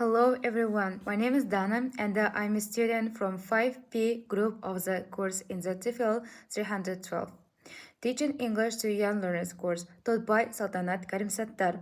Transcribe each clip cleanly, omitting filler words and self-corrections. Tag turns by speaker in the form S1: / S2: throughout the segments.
S1: Hello everyone, my name is Dana and I'm a student from 5P group of the course in the TEFL 312. Teaching English to Young Learners course taught by Saltanat Karim Sattar.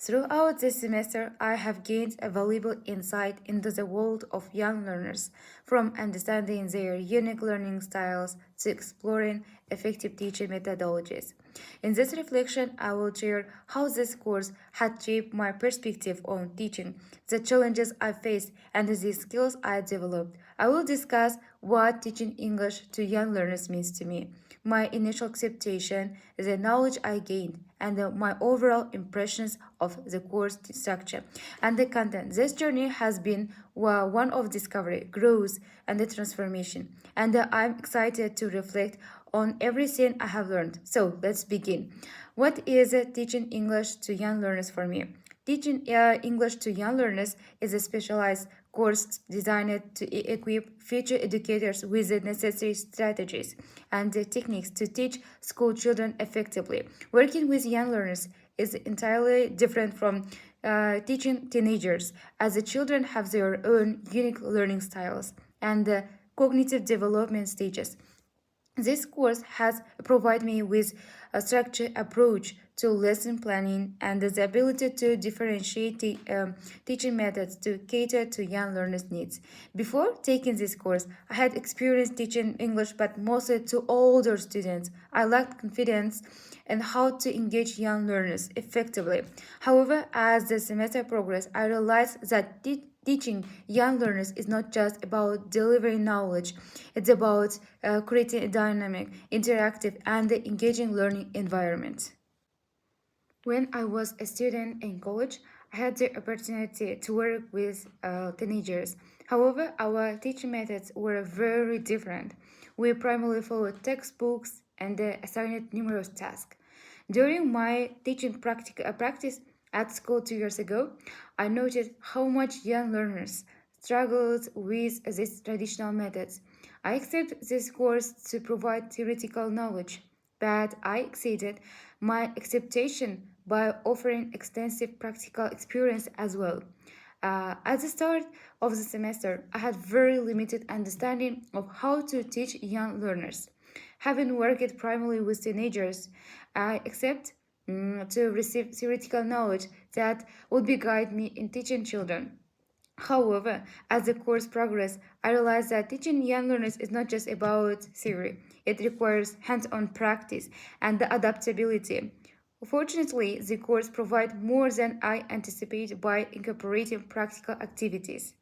S1: Throughout this semester, I have gained a valuable insight into the world of young learners, from understanding their unique learning styles to exploring effective teaching methodologies. In this reflection, I will share how this course had shaped my perspective on teaching, the challenges I faced, and the skills I developed. I will discuss what teaching English to young learners means to me, my initial acceptation, the knowledge I gained, and my overall impressions of the course structure and the content. This journey has been one of discovery, growth, and the transformation, and I'm excited to reflect on everything I have learned. So let's begin. What is teaching English to young learners for me? Teaching English to young learners is a specialized course designed to equip future educators with the necessary strategies and the techniques to teach school children effectively. Working with young learners is entirely different from teaching teenagers, as the children have their own unique learning styles and cognitive development stages. This course has provided me with a structured approach to lesson planning and the ability to differentiate teaching methods to cater to young learners' needs. Before taking this course, I had experience teaching English, but mostly to older students. I lacked confidence in how to engage young learners effectively. However, as the semester progressed, I realized that teaching young learners is not just about delivering knowledge, it's about creating a dynamic, interactive, and engaging learning environment. When I was a student in college, I had the opportunity to work with teenagers. However, our teaching methods were very different. We primarily followed textbooks and assigned numerous tasks. During my teaching practice at school 2 years ago, I noticed how much young learners struggled with these traditional methods. I accept this course to provide theoretical knowledge, but I exceeded my expectation by offering extensive practical experience as well. At the start of the semester, I had very limited understanding of how to teach young learners. Having worked primarily with teenagers, I accept to receive theoretical knowledge that would be guide me in teaching children. However, as the course progressed, I realized that teaching young learners is not just about theory. It requires hands-on practice and the adaptability. Fortunately, the course provides more than I anticipated by incorporating practical activities,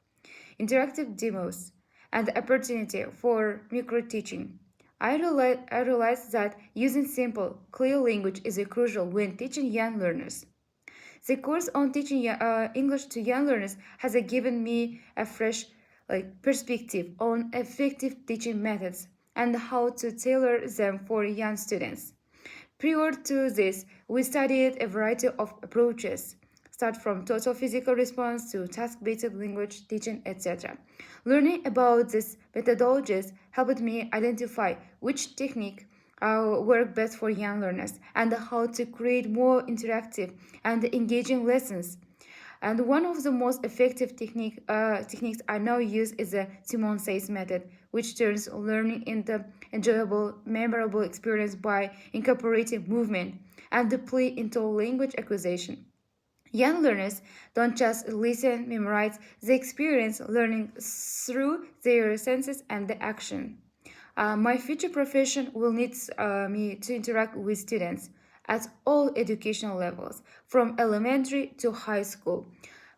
S1: interactive demos, and the opportunity for micro-teaching. I realized that using simple, clear language is crucial when teaching young learners. The course on teaching English to young learners has given me a fresh perspective on effective teaching methods and how to tailor them for young students. Prior to this, we studied a variety of approaches, start from total physical response to task-based language teaching, etc. Learning about these methodologies helped me identify which technique work best for young learners and how to create more interactive and engaging lessons. And one of the most effective techniques I now use is the Simon Says method, which turns learning into enjoyable, memorable experience by incorporating movement and the play into language acquisition. Young learners don't just listen, memorize, they experience learning through their senses and the action. My future profession will need me to interact with students at all educational levels, from elementary to high school.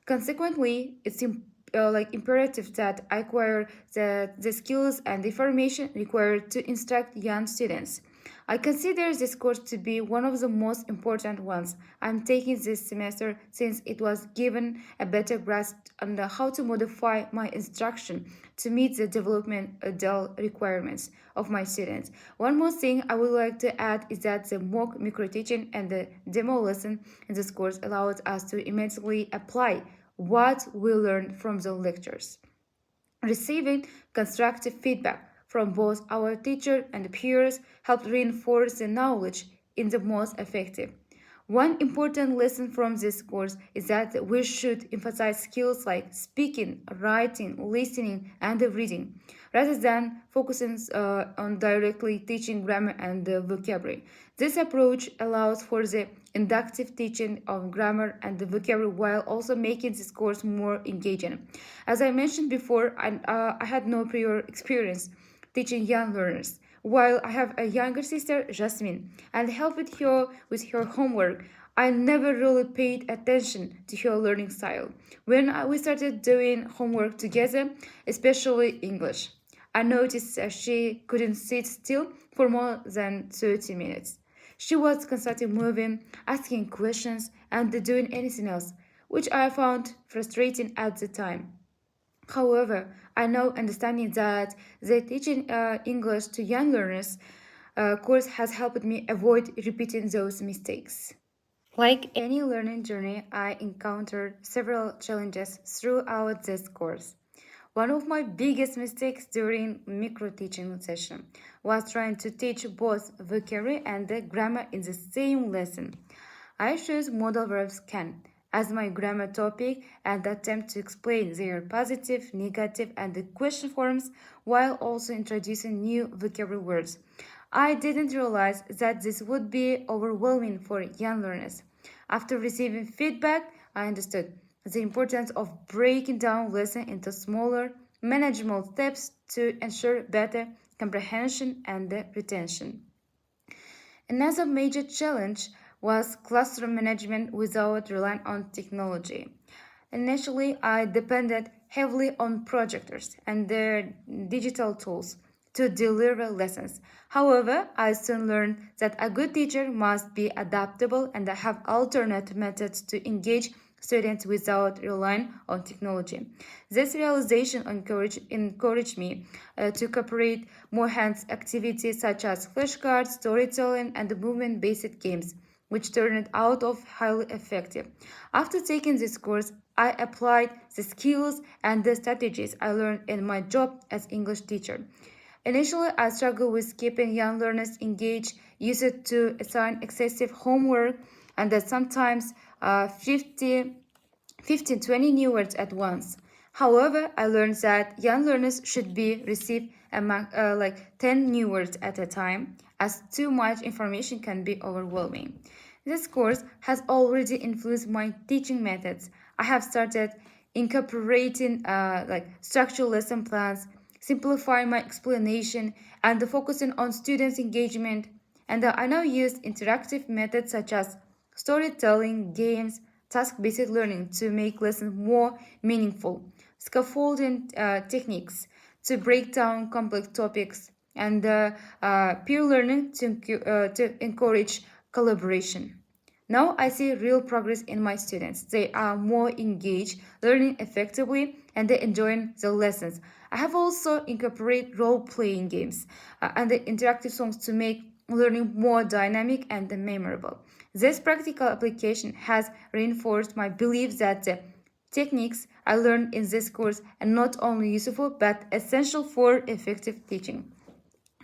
S1: Consequently, it's imperative that I acquire the skills and information required to instruct young students. I consider this course to be one of the most important ones I'm taking this semester since it was given a better grasp on how to modify my instruction to meet the developmental requirements of my students. One more thing I would like to add is that the mock micro-teaching and the demo lesson in this course allows us to immediately apply what we learned from the lectures. Receiving constructive feedback from both our teacher and peers helped reinforce the knowledge in the most effective. One important lesson from this course is that we should emphasize skills like speaking, writing, listening, and reading, rather than focusing on directly teaching grammar and vocabulary. This approach allows for the inductive teaching of grammar and the vocabulary while also making this course more engaging. As I mentioned before, I had no prior experience teaching young learners. While I have a younger sister, Jasmine, and helped her with her homework, I never really paid attention to her learning style. When we started doing homework together, especially English, I noticed that she couldn't sit still for more than 30 minutes. She was constantly moving, asking questions, and doing anything else, which I found frustrating at the time. However, I now understanding that the teaching English to young learners course has helped me avoid repeating those mistakes. Like any learning journey, I encountered several challenges throughout this course. One of my biggest mistakes during micro teaching session was trying to teach both vocabulary and the grammar in the same lesson. I chose modal verbs can as my grammar topic and attempt to explain their positive, negative, and the question forms while also introducing new vocabulary words. I didn't realize that this would be overwhelming for young learners. After receiving feedback, I understood the importance of breaking down lesson into smaller, manageable steps to ensure better comprehension and retention. Another major challenge was classroom management without relying on technology. Initially, I depended heavily on projectors and their digital tools to deliver lessons. However, I soon learned that a good teacher must be adaptable and have alternate methods to engage students without relying on technology. This realization encouraged me to cooperate more hands activities such as flashcards, storytelling, and movement-based games, which turned out of highly effective. After taking this course, I applied the skills and the strategies I learned in my job as English teacher. Initially, I struggled with keeping young learners engaged, used to assign excessive homework, and that sometimes 20 new words at once. However, I learned that young learners should be receive like 10 new words at a time, as too much information can be overwhelming. This course has already influenced my teaching methods. I have started incorporating structured lesson plans, simplifying my explanation, and focusing on students' engagement. And I now use interactive methods such as storytelling, games, task-based learning to make lessons more meaningful, scaffolding techniques to break down complex topics, and peer learning to encourage collaboration. Now I see real progress in my students. They are more engaged, learning effectively, and they enjoying the lessons. I have also incorporated role-playing games and the interactive songs to make learning more dynamic and memorable. This practical application has reinforced my belief that the techniques I learned in this course are not only useful but essential for effective teaching.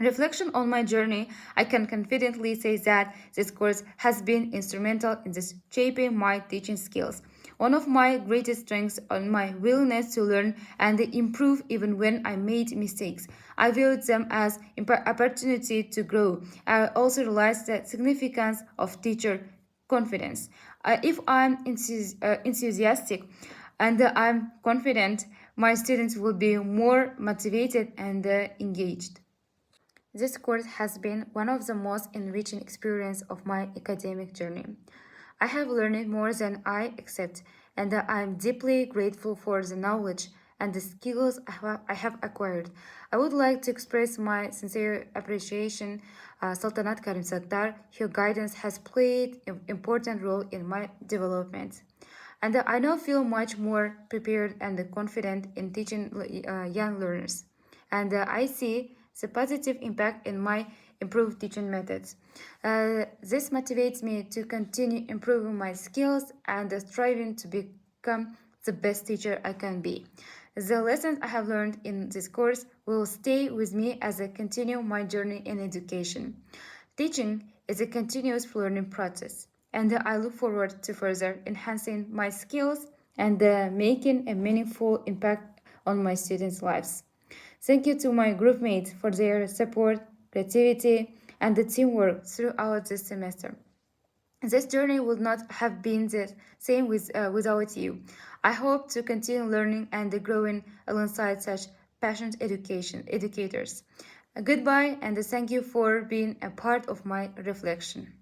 S1: Reflection on my journey, I can confidently say that this course has been instrumental in this shaping my teaching skills. One of my greatest strengths is my willingness to learn and improve even when I made mistakes. I viewed them as opportunity to grow. I also realized the significance of teacher confidence. If I'm enthusiastic and I'm confident, my students will be more motivated and engaged. This course has been one of the most enriching experiences of my academic journey. I have learned more than I accept, and I am deeply grateful for the knowledge and the skills I have acquired. I would like to express my sincere appreciation Saltanat Karim Sattar. Her guidance has played an important role in my development. And I now feel much more prepared and confident in teaching young learners. And I see the positive impact in my improved teaching methods. This motivates me to continue improving my skills and striving to become the best teacher I can be. The lessons I have learned in this course will stay with me as I continue my journey in education. Teaching is a continuous learning process, and I look forward to further enhancing my skills and making a meaningful impact on my students' lives. Thank you to my group mates for their support, creativity, and the teamwork throughout this semester. This journey would not have been the same without you. I hope to continue learning and growing alongside such passionate educators. Goodbye and thank you for being a part of my reflection.